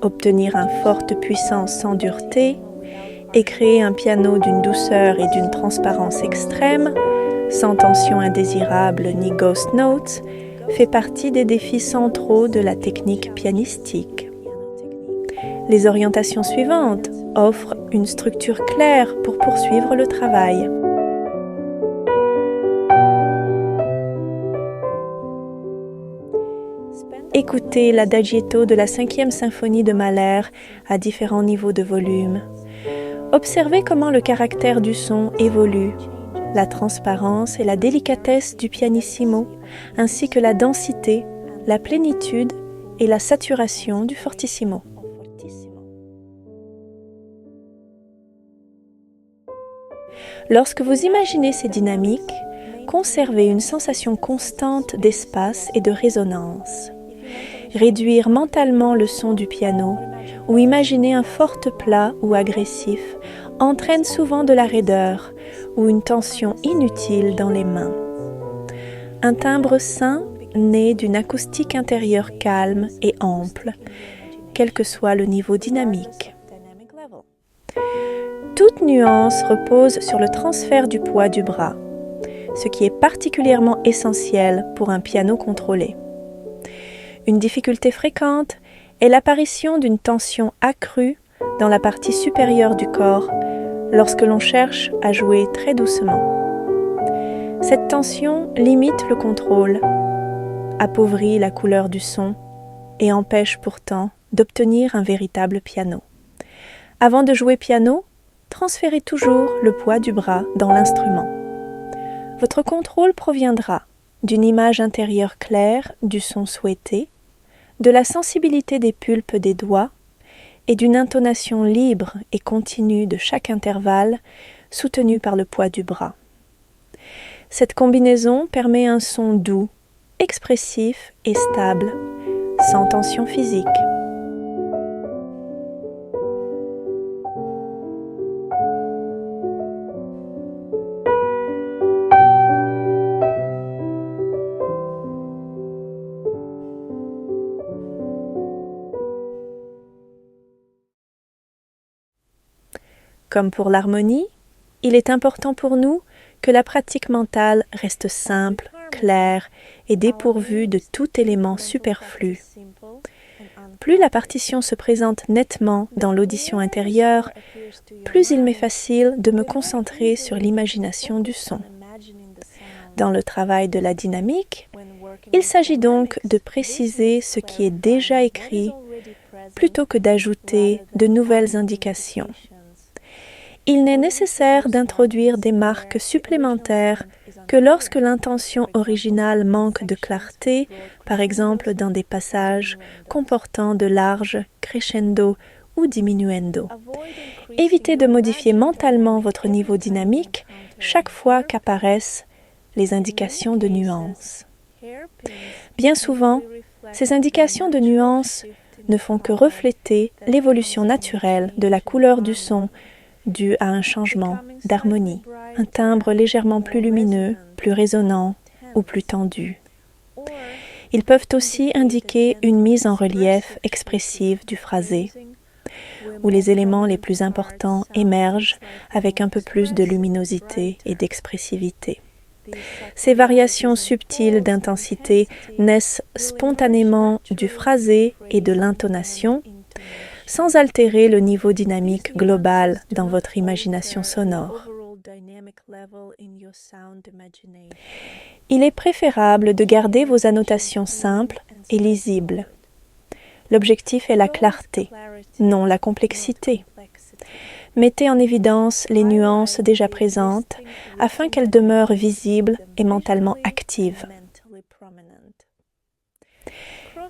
obtenir une forte puissance sans dureté et créer un piano d'une douceur et d'une transparence extrême, sans tension indésirable ni ghost notes, fait partie des défis centraux de la technique pianistique. Les orientations suivantes offrent une structure claire pour poursuivre le travail. Écoutez l'adagietto de la 5e symphonie de Mahler à différents niveaux de volume. Observez comment le caractère du son évolue, la transparence et la délicatesse du pianissimo, ainsi que la densité, la plénitude et la saturation du fortissimo. Lorsque vous imaginez ces dynamiques, conservez une sensation constante d'espace et de résonance. Réduire mentalement le son du piano ou imaginer un fort plat ou agressif entraîne souvent de la raideur ou une tension inutile dans les mains. Un timbre sain naît d'une acoustique intérieure calme et ample, quel que soit le niveau dynamique. Toute nuance repose sur le transfert du poids du bras, ce qui est particulièrement essentiel pour un piano contrôlé. Une difficulté fréquente est l'apparition d'une tension accrue dans la partie supérieure du corps lorsque l'on cherche à jouer très doucement. Cette tension limite le contrôle, appauvrit la couleur du son et empêche pourtant d'obtenir un véritable piano. Avant de jouer piano, transférez toujours le poids du bras dans l'instrument. Votre contrôle proviendra d'une image intérieure claire du son souhaité, de la sensibilité des pulpes des doigts et d'une intonation libre et continue de chaque intervalle soutenue par le poids du bras. Cette combinaison permet un son doux, expressif et stable, sans tension physique. Comme pour l'harmonie, il est important pour nous que la pratique mentale reste simple, claire et dépourvue de tout élément superflu. Plus la partition se présente nettement dans l'audition intérieure, plus il m'est facile de me concentrer sur l'imagination du son. Dans le travail de la dynamique, il s'agit donc de préciser ce qui est déjà écrit plutôt que d'ajouter de nouvelles indications. Il n'est nécessaire d'introduire des marques supplémentaires que lorsque l'intention originale manque de clarté, par exemple dans des passages comportant de larges crescendo ou diminuendo. Évitez de modifier mentalement votre niveau dynamique chaque fois qu'apparaissent les indications de nuance. Bien souvent, ces indications de nuance ne font que refléter l'évolution naturelle de la couleur du son dû à un changement d'harmonie, un timbre légèrement plus lumineux, plus résonnant ou plus tendu. Ils peuvent aussi indiquer une mise en relief expressive du phrasé, où les éléments les plus importants émergent avec un peu plus de luminosité et d'expressivité. Ces variations subtiles d'intensité naissent spontanément du phrasé et de l'intonation, sans altérer le niveau dynamique global dans votre imagination sonore. Il est préférable de garder vos annotations simples et lisibles. L'objectif est la clarté, non la complexité. Mettez en évidence les nuances déjà présentes afin qu'elles demeurent visibles et mentalement actives.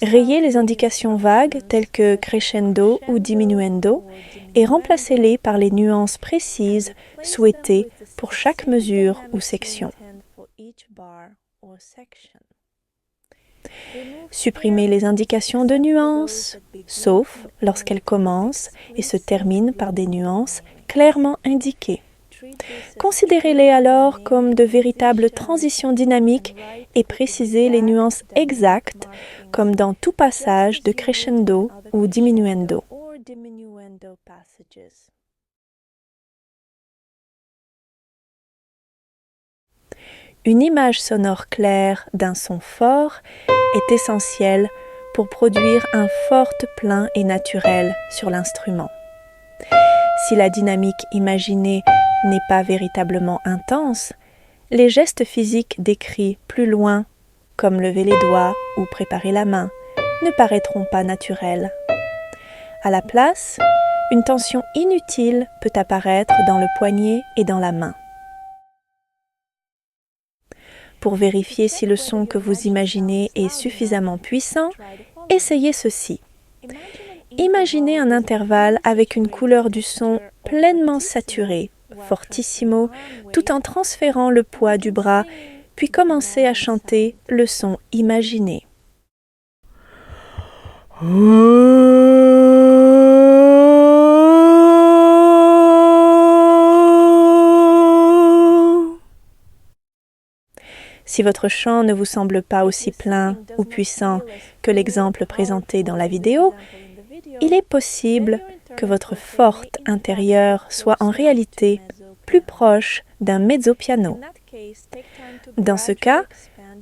Rayez les indications vagues telles que crescendo ou diminuendo et remplacez-les par les nuances précises souhaitées pour chaque mesure ou section. Supprimez les indications de nuances, sauf lorsqu'elles commencent et se terminent par des nuances clairement indiquées. Considérez-les alors comme de véritables transitions dynamiques et précisez les nuances exactes, comme dans tout passage de crescendo ou diminuendo. Une image sonore claire d'un son fort est essentielle pour produire un fort plein et naturel sur l'instrument. Si la dynamique imaginée n'est pas véritablement intense, les gestes physiques décrits plus loin, comme lever les doigts ou préparer la main, ne paraîtront pas naturels. À la place, une tension inutile peut apparaître dans le poignet et dans la main. Pour vérifier si le son que vous imaginez est suffisamment puissant, essayez ceci. Imaginez un intervalle avec une couleur du son pleinement saturée, fortissimo, tout en transférant le poids du bras, puis commencez à chanter le son imaginé. Si votre chant ne vous semble pas aussi plein ou puissant que l'exemple présenté dans la vidéo, il est possible que votre forte intérieure soit en réalité plus proche d'un mezzo-piano. Dans ce cas,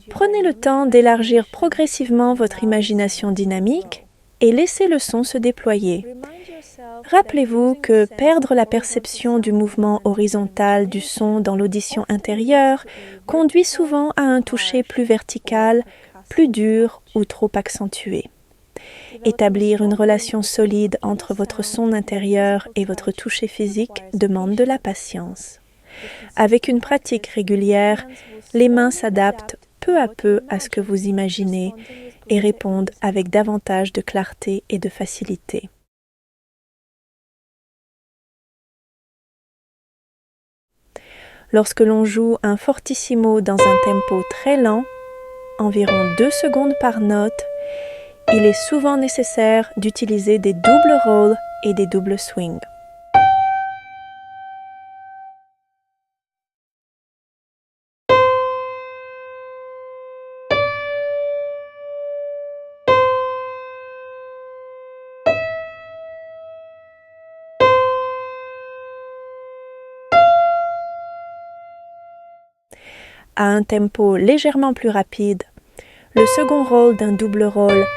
prenez le temps d'élargir progressivement votre imagination dynamique et laissez le son se déployer. Rappelez-vous que perdre la perception du mouvement horizontal du son dans l'audition intérieure conduit souvent à un toucher plus vertical, plus dur ou trop accentué. Établir une relation solide entre votre son intérieur et votre toucher physique demande de la patience. Avec une pratique régulière, les mains s'adaptent peu à peu à ce que vous imaginez et répondent avec davantage de clarté et de facilité. Lorsque l'on joue un fortissimo dans un tempo très lent, environ 2 secondes par note, il est souvent nécessaire d'utiliser des doubles rôles et des doubles swings. À un tempo légèrement plus rapide, le second rôle d'un double rôle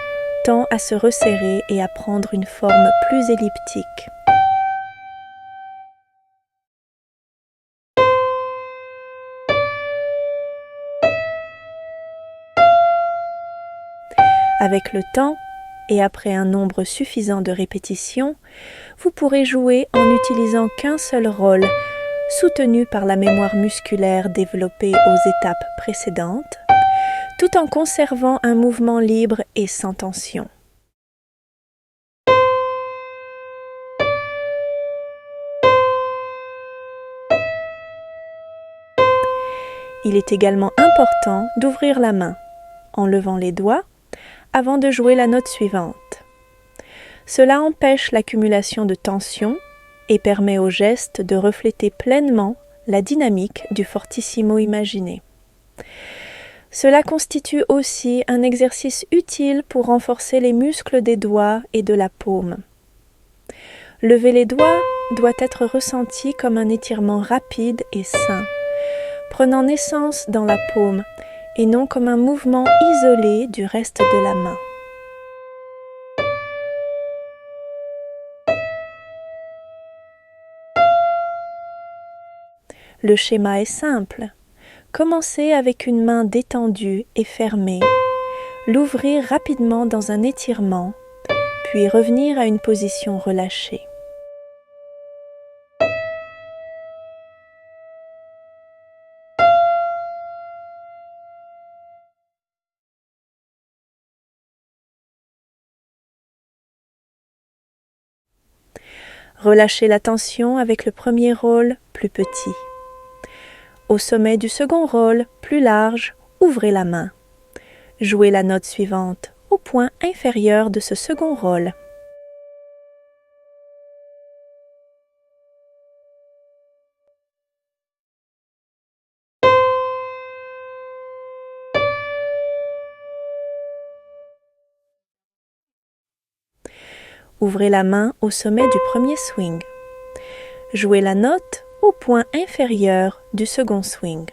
tend à se resserrer et à prendre une forme plus elliptique. Avec le temps, et après un nombre suffisant de répétitions, vous pourrez jouer en n'utilisant qu'un seul rôle, soutenu par la mémoire musculaire développée aux étapes précédentes, tout en conservant un mouvement libre et sans tension. Il est également important d'ouvrir la main, en levant les doigts, avant de jouer la note suivante. Cela empêche l'accumulation de tension et permet au geste de refléter pleinement la dynamique du fortissimo imaginé. Cela constitue aussi un exercice utile pour renforcer les muscles des doigts et de la paume. Lever les doigts doit être ressenti comme un étirement rapide et sain, prenant naissance dans la paume et non comme un mouvement isolé du reste de la main. Le schéma est simple. Commencez avec une main détendue et fermée, l'ouvrir rapidement dans un étirement, puis revenir à une position relâchée. Relâchez la tension avec le premier rôle plus petit. Au sommet du second rôle, plus large, ouvrez la main. Jouez la note suivante au point inférieur de ce second rôle. ouvrez la main au sommet du premier swing. Jouez la note au point inférieur du second swing.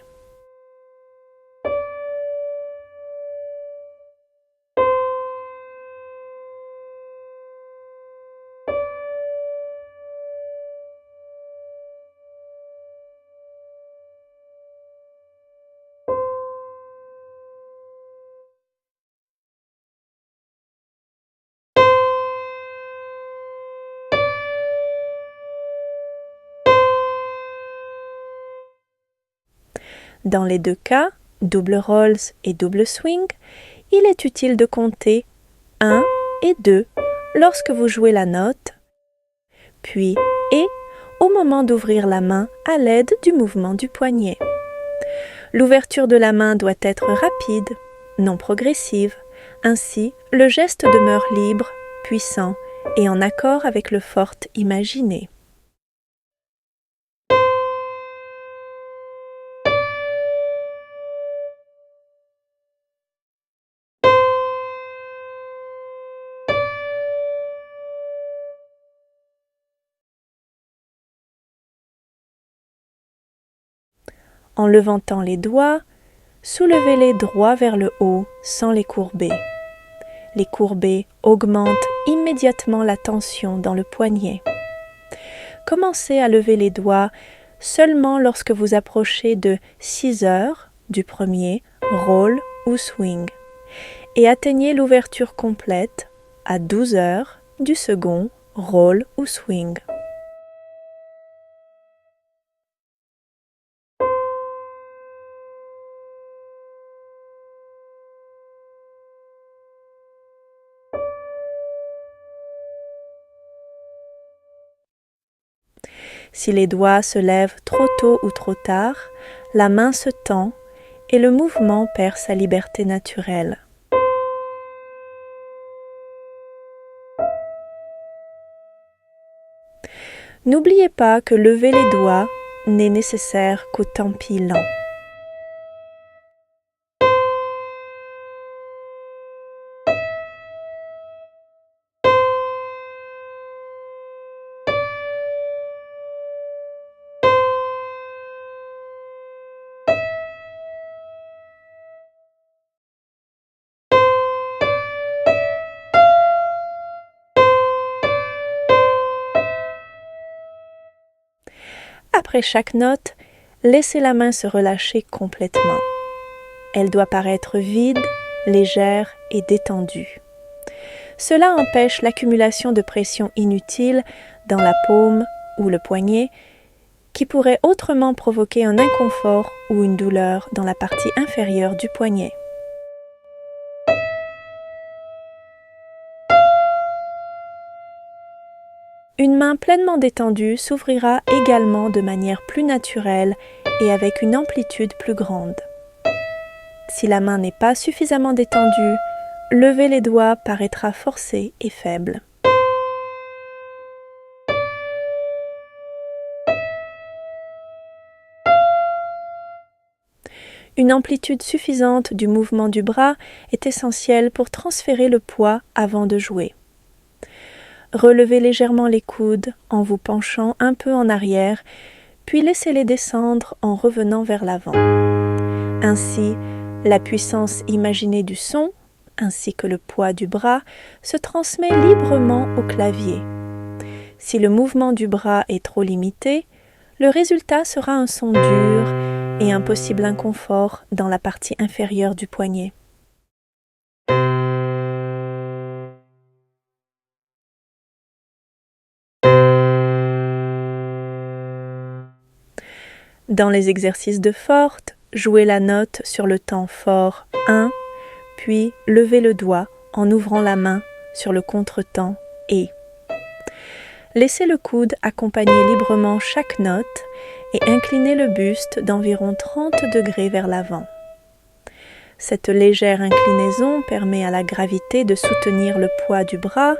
Dans les deux cas, double rolls et double swing, il est utile de compter 1 et 2 lorsque vous jouez la note, puis et au moment d'ouvrir la main à l'aide du mouvement du poignet. L'ouverture de la main doit être rapide, non progressive, ainsi le geste demeure libre, puissant et en accord avec le forte imaginé. En levantant les doigts, soulevez-les droits vers le haut sans les courber. Les courber augmentent immédiatement la tension dans le poignet. Commencez à lever les doigts seulement lorsque vous approchez de 6 heures du premier roll ou swing et atteignez l'ouverture complète à 12 heures du second roll ou swing. Si les doigts se lèvent trop tôt ou trop tard, la main se tend et le mouvement perd sa liberté naturelle. N'oubliez pas que lever les doigts n'est nécessaire qu'au tempi lent. Après chaque note, laissez la main se relâcher complètement. Elle doit paraître vide, légère et détendue. Cela empêche l'accumulation de pression inutile dans la paume ou le poignet qui pourrait autrement provoquer un inconfort ou une douleur dans la partie inférieure du poignet. Une main pleinement détendue s'ouvrira également de manière plus naturelle et avec une amplitude plus grande. Si la main n'est pas suffisamment détendue, lever les doigts paraîtra forcé et faible. Une amplitude suffisante du mouvement du bras est essentielle pour transférer le poids avant de jouer. Relevez légèrement les coudes en vous penchant un peu en arrière, puis laissez-les descendre en revenant vers l'avant. Ainsi, la puissance imaginée du son, ainsi que le poids du bras, se transmet librement au clavier. Si le mouvement du bras est trop limité, le résultat sera un son dur et un possible inconfort dans la partie inférieure du poignet. Dans les exercices de forte, jouez la note sur le temps fort 1, puis levez le doigt en ouvrant la main sur le contretemps et. Laissez le coude accompagner librement chaque note et inclinez le buste d'environ 30 degrés vers l'avant. Cette légère inclinaison permet à la gravité de soutenir le poids du bras,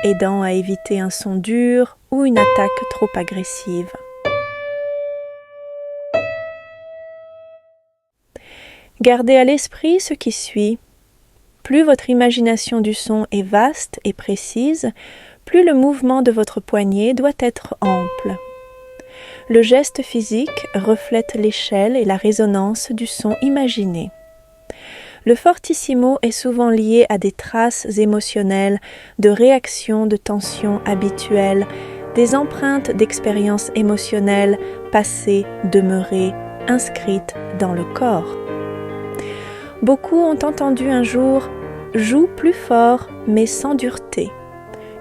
aidant à éviter un son dur ou une attaque trop agressive. Gardez à l'esprit ce qui suit. Plus votre imagination du son est vaste et précise, plus le mouvement de votre poignet doit être ample. Le geste physique reflète l'échelle et la résonance du son imaginé. Le fortissimo est souvent lié à des traces émotionnelles, de réactions de tension habituelles, des empreintes d'expériences émotionnelles passées, demeurées, inscrites dans le corps. Beaucoup ont entendu un jour « joue plus fort mais sans dureté »,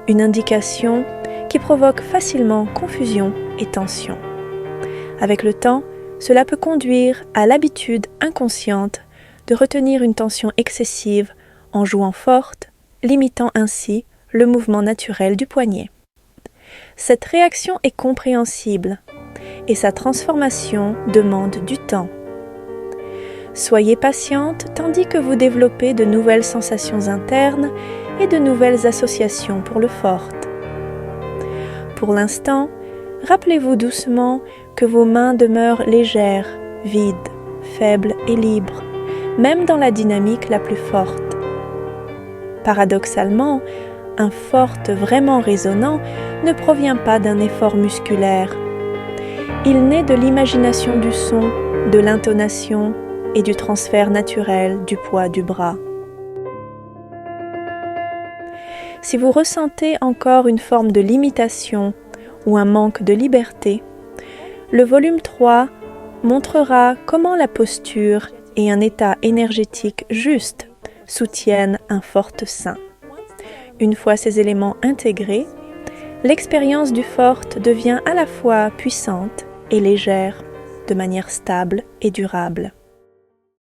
une indication qui provoque facilement confusion et tension. Avec le temps, cela peut conduire à l'habitude inconsciente de retenir une tension excessive en jouant forte, limitant ainsi le mouvement naturel du poignet. Cette réaction est compréhensible et sa transformation demande du temps. Soyez patiente tandis que vous développez de nouvelles sensations internes et de nouvelles associations pour le forte. Pour l'instant, rappelez-vous doucement que vos mains demeurent légères, vides, faibles et libres, même dans la dynamique la plus forte. Paradoxalement, un forte vraiment résonnant ne provient pas d'un effort musculaire. Il naît de l'imagination du son, de l'intonation et du transfert naturel du poids du bras. Si vous ressentez encore une forme de limitation ou un manque de liberté, le volume 3 montrera comment la posture et un état énergétique juste soutiennent un forte sein. Une fois ces éléments intégrés, l'expérience du forte devient à la fois puissante et légère, de manière stable et durable.